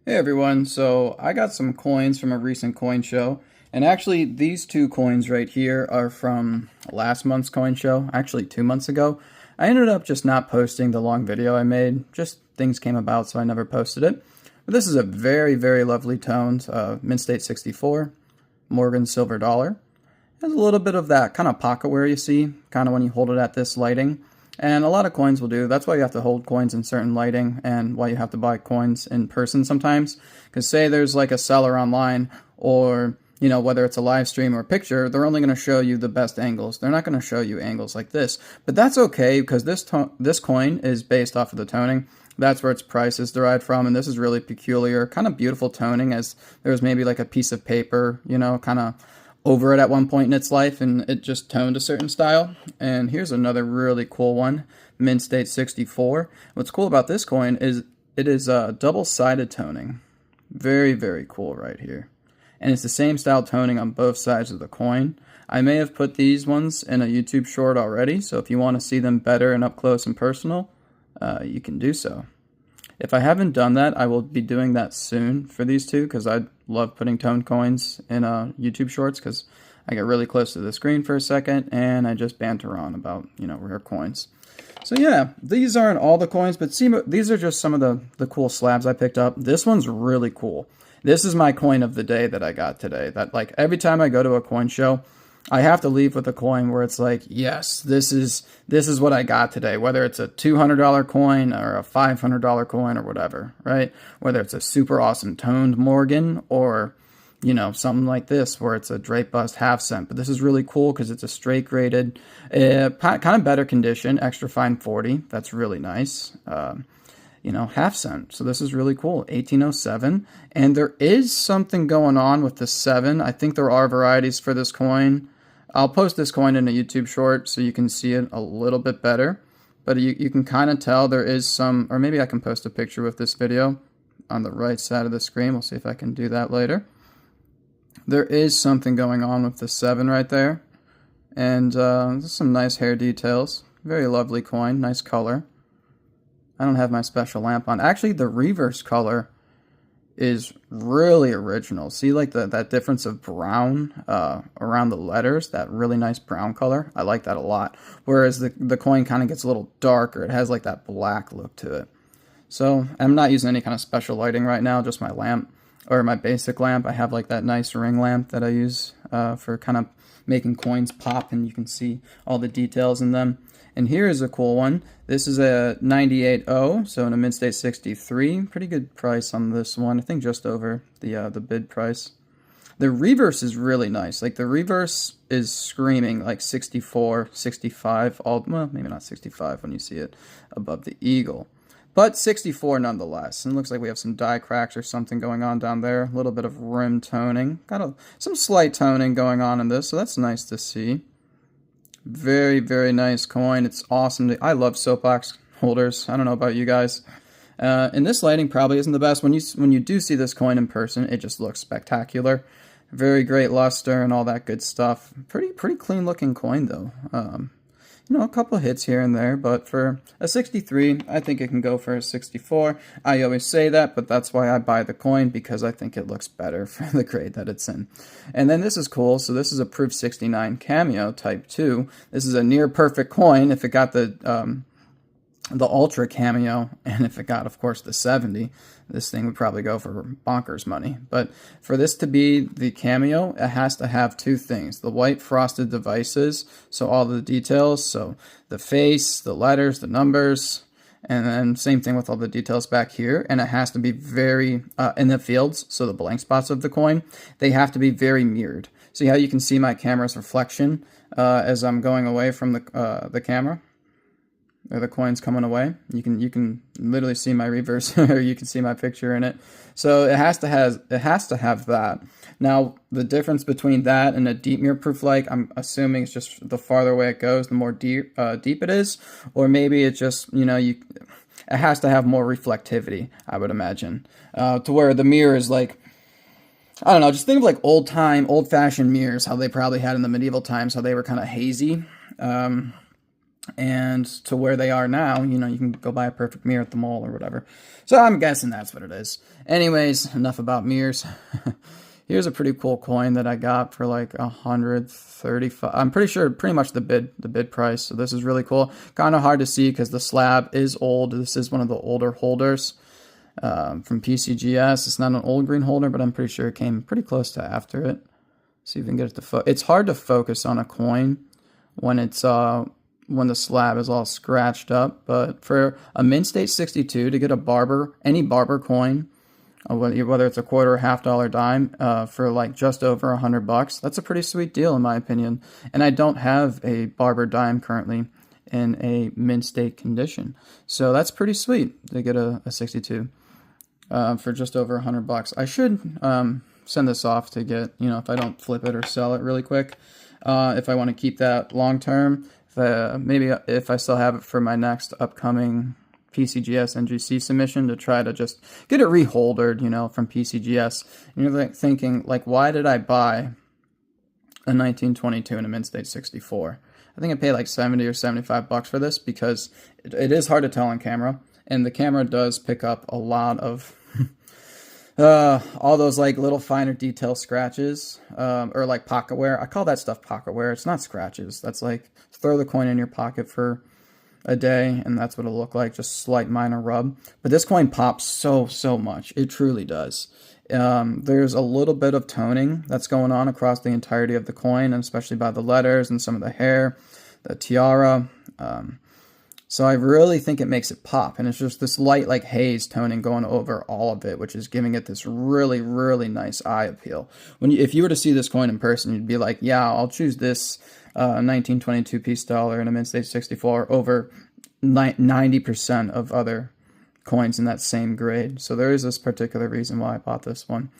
Hey everyone, so I got some coins from a recent coin show, and actually these two coins right here are from last month's coin show, actually 2 months ago. I ended up just not posting the long video I made, just things came about so I never posted it. But this is a very, very lovely toned Mint State 64, Morgan silver dollar. Has a little bit of that kind of pocket wear you see, kind of when you hold it at this lighting. And a lot of coins will do. That's why you have to hold coins in certain lighting and why you have to buy coins in person sometimes. Because say there's like a seller online or, you know, whether it's a live stream or a picture, they're only going to show you the best angles. They're not going to show you angles like this. But that's okay because this coin is based off of the toning. That's where its price is derived from. And this is really peculiar, kind of beautiful toning as there's maybe like a piece of paper, you know, kind of over it at one point in its life, and it just toned a certain style. And here's another really cool one, Mint State 64. What's cool about this coin is it is double-sided toning. Very, very cool right here. And it's the same style toning on both sides of the coin. I may have put these ones in a YouTube short already, so if you want to see them better and up close and personal, you can do so. If I haven't done that, I will be doing that soon for these two because I love putting toned coins in YouTube shorts because I get really close to the screen for a second and I just banter on about, you know, rare coins. So yeah, these aren't all the coins, but see, these are just some of the cool slabs I picked up. This one's really cool. This is my coin of the day that I got today. That like every time I go to a coin show, I have to leave with a coin where it's like, yes, this is what I got today, whether it's a $200 coin or a $500 coin or whatever, right? Whether it's a super awesome toned Morgan or, you know, something like this where it's a Draped bust half cent. But this is really cool because it's a straight graded, kind of better condition, extra fine 40. That's really nice. You know, half cent. So this is really cool. 1807. And there is something going on with the 7. I think there are varieties for this coin. I'll post this coin in a YouTube short so you can see it a little bit better. But you can kind of tell there is some, or maybe I can post a picture with this video on the right side of the screen. We'll see if I can do that later. There is something going on with the 7 right there. And there's some nice hair details. Very lovely coin. Nice color. I don't have my special lamp on. Actually, the reverse color is really original. See like that difference of brown around the letters, that really nice brown color? I like that a lot. Whereas the coin kind of gets a little darker. It has like that black look to it. So I'm not using any kind of special lighting right now, just my lamp, or my basic lamp. I have like that nice ring lamp that I use for kind of making coins pop, and you can see all the details in them. And here is a cool one. This is a 98.0, so in a Mint State 63. Pretty good price on this one. I think just over the bid price. The reverse is really nice. Like the reverse is screaming like 64, 65, all, well, maybe not 65 when you see it above the eagle. But 64 nonetheless. And it looks like we have some die cracks or something going on down there. A little bit of rim toning. Got some slight toning going on in this, so that's nice to see. Very, very nice coin. It's awesome. I love soapbox holders. I don't know about you guys. And this lighting probably isn't the best. When you do see this coin in person, it just looks spectacular. Very great luster and all that good stuff. Pretty clean looking coin though. You know, a couple hits here and there, but for a 63, I think it can go for a 64. I always say that, but that's why I buy the coin, because I think it looks better for the grade that it's in. And then this is cool. So this is a Proof 69 Cameo Type 2. This is a near perfect coin if it got the Ultra Cameo, and if it got, of course, the 70, this thing would probably go for bonkers money. But for this to be the Cameo, it has to have two things. The white frosted devices, so all the details, so the face, the letters, the numbers, and then same thing with all the details back here. And it has to be very, in the fields, so the blank spots of the coin, they have to be very mirrored. See how you can see my camera's reflection as I'm going away from the camera? Or the coin's coming away. You can literally see my reverse, or you can see my picture in it. So it has to have that. Now the difference between that and a deep mirror proof, like I'm assuming it's just the farther away it goes, the more deep it is, or maybe it's just, you know, it has to have more reflectivity, I would imagine, to where the mirror is like, I don't know, just think of like old-fashioned mirrors, how they probably had in the medieval times, how they were kind of hazy. and to where they are now, you know, you can go buy a perfect mirror at the mall or whatever. So I'm guessing that's what it is. Anyways, enough about mirrors. Here's a pretty cool coin that I got for like 135. I'm pretty sure pretty much the bid price. So this is really cool. Kind of hard to see because the slab is old. This is one of the older holders from PCGS. It's not an old green holder, but I'm pretty sure it came pretty close to after it. See if we can get it to it's hard to focus on a coin when it's when the slab is all scratched up. But for a mint state 62 to get a Barber, any Barber coin, whether it's a quarter or $half dime, for like just over $100, that's a pretty sweet deal in my opinion. And I don't have a Barber dime currently in a mint state condition, so that's pretty sweet to get a 62 for just over $100. I should send this off to get, you know, if I don't flip it or sell it really quick, if I want to keep that long term. Maybe if I still have it for my next upcoming PCGS NGC submission, to try to just get it reholdered, you know, from PCGS. And you're like thinking, like, why did I buy a 1922 in a mint state 64? I think I paid like 70 or $75 for this because it is hard to tell on camera, and the camera does pick up a lot of all those like little finer detail scratches, or like pocket wear. I call that stuff pocket wear. It's not scratches. That's like throw the coin in your pocket for a day and that's what it'll look like, just slight minor rub. But this coin pops so much. It truly does. There's a little bit of toning that's going on across the entirety of the coin, and especially by the letters and some of the hair, the tiara. So I really think it makes it pop, and it's just this light like haze toning going over all of it, which is giving it this really nice eye appeal. If you were to see this coin in person, you'd be like, yeah, I'll choose this 1922 piece dollar in a mint state 64 over 90% of other coins in that same grade. So there is this particular reason why I bought this one.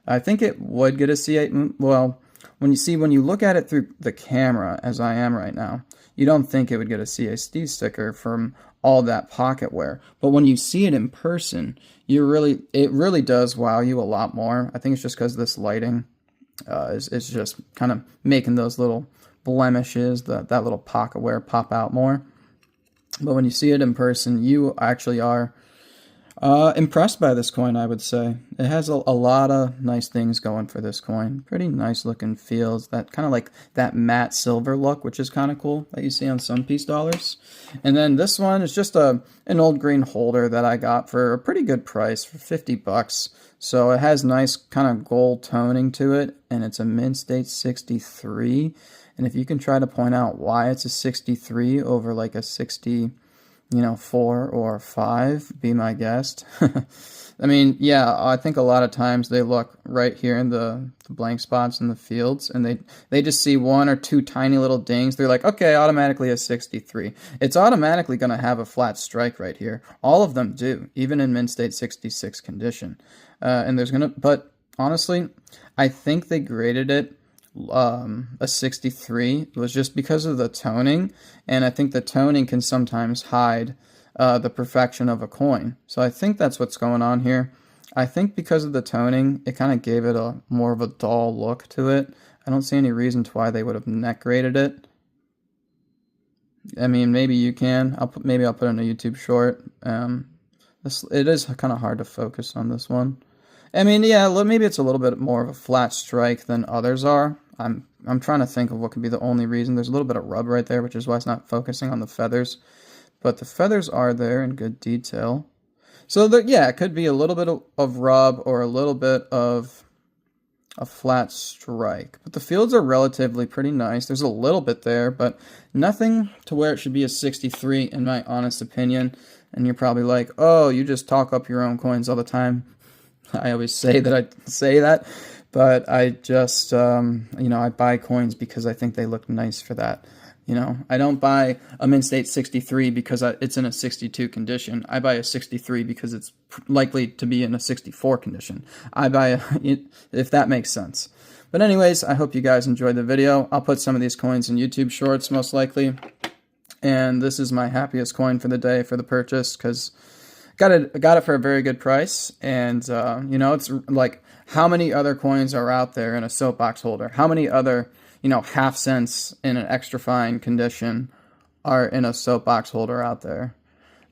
I think it would get a C8. Well, when you look at it through the camera, as I am right now, you don't think it would get a CSD sticker from all that pocket wear. But when you see it in person, it really does wow you a lot more. I think it's just because this lighting is just kind of making those little blemishes, that little pocket wear pop out more. But when you see it in person, you actually are impressed by this coin, I would say. It has a lot of nice things going for this coin. Pretty nice looking feels. That kind of like that matte silver look, which is kind of cool, that you see on some piece dollars. And then this one is just an old green holder that I got for a pretty good price, for $50. So it has nice kind of gold toning to it, and it's a mint state 63. And if you can try to point out why it's a 63 over like a 60, 4 or 5, be my guest. I mean, yeah, I think a lot of times they look right here in the blank spots in the fields, and they just see one or two tiny little dings. They're like, okay, automatically a 63. It's automatically going to have a flat strike right here. All of them do, even in mint state 66 condition. But honestly, I think they graded it a 63 was just because of the toning, and I think the toning can sometimes hide the perfection of a coin. So I think that's what's going on here. I think because of the toning, it kind of gave it a more of a dull look to it. I don't see any reason to why they would have net graded it. I mean, maybe you can. Maybe I'll put in a YouTube short. It is kind of hard to focus on this one. I mean, yeah, maybe it's a little bit more of a flat strike than others are. I'm trying to think of what could be the only reason. There's a little bit of rub right there, which is why it's not focusing on the feathers. But the feathers are there in good detail. So, yeah, it could be a little bit of rub or a little bit of a flat strike. But the fields are relatively pretty nice. There's a little bit there, but nothing to where it should be a 63, in my honest opinion. And you're probably like, oh, you just talk up your own coins all the time. I always say that, but I just, I buy coins because I think they look nice for that. I don't buy a mint state 63 because it's in a 62 condition. I buy a 63 because it's likely to be in a 64 condition. If that makes sense. But anyways, I hope you guys enjoyed the video. I'll put some of these coins in YouTube shorts most likely. And this is my happiest coin for the day for the purchase because got it for a very good price. And, it's like how many other coins are out there in a soapbox holder? How many other half cents in an extra fine condition are in a soapbox holder out there?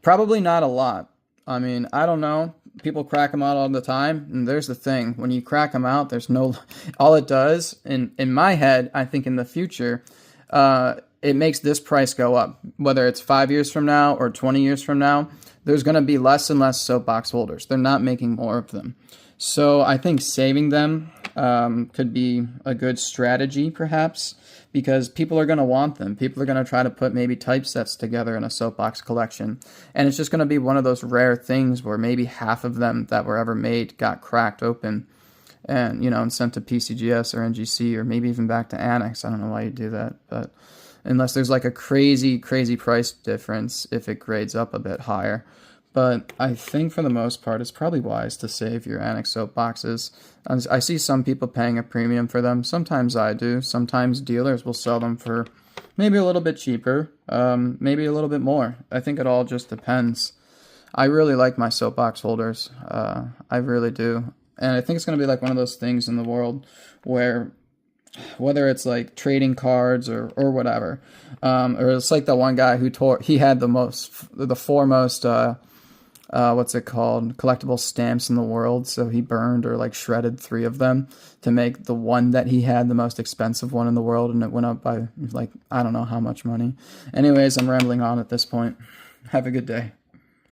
Probably not a lot. I mean, I don't know. People crack them out all the time, and there's the thing. When you crack them out, there's no... All it does, in my head, I think in the future, it makes this price go up. Whether it's 5 years from now or 20 years from now, there's going to be less and less soapbox holders. They're not making more of them. So I think saving them could be a good strategy, perhaps, because people are going to want them. People are going to try to put maybe typesets together in a soapbox collection. And it's just going to be one of those rare things where maybe half of them that were ever made got cracked open and, and sent to PCGS or NGC or maybe even back to Annex. I don't know why you do that, but unless there's like a crazy, crazy price difference if it grades up a bit higher. But I think for the most part, it's probably wise to save your Annex soap boxes. I see some people paying a premium for them. Sometimes I do. Sometimes dealers will sell them for maybe a little bit cheaper, maybe a little bit more. I think it all just depends. I really like my soapbox holders. I really do. And I think it's going to be like one of those things in the world where, whether it's like trading cards or whatever, or it's like the one guy who he had the foremost what's it called, collectible stamps in the world, so he burned or like shredded 3 of them to make the one that he had the most expensive one in the world, and it went up by like I don't know how much money. Anyways, I'm rambling on at this point. Have a good day.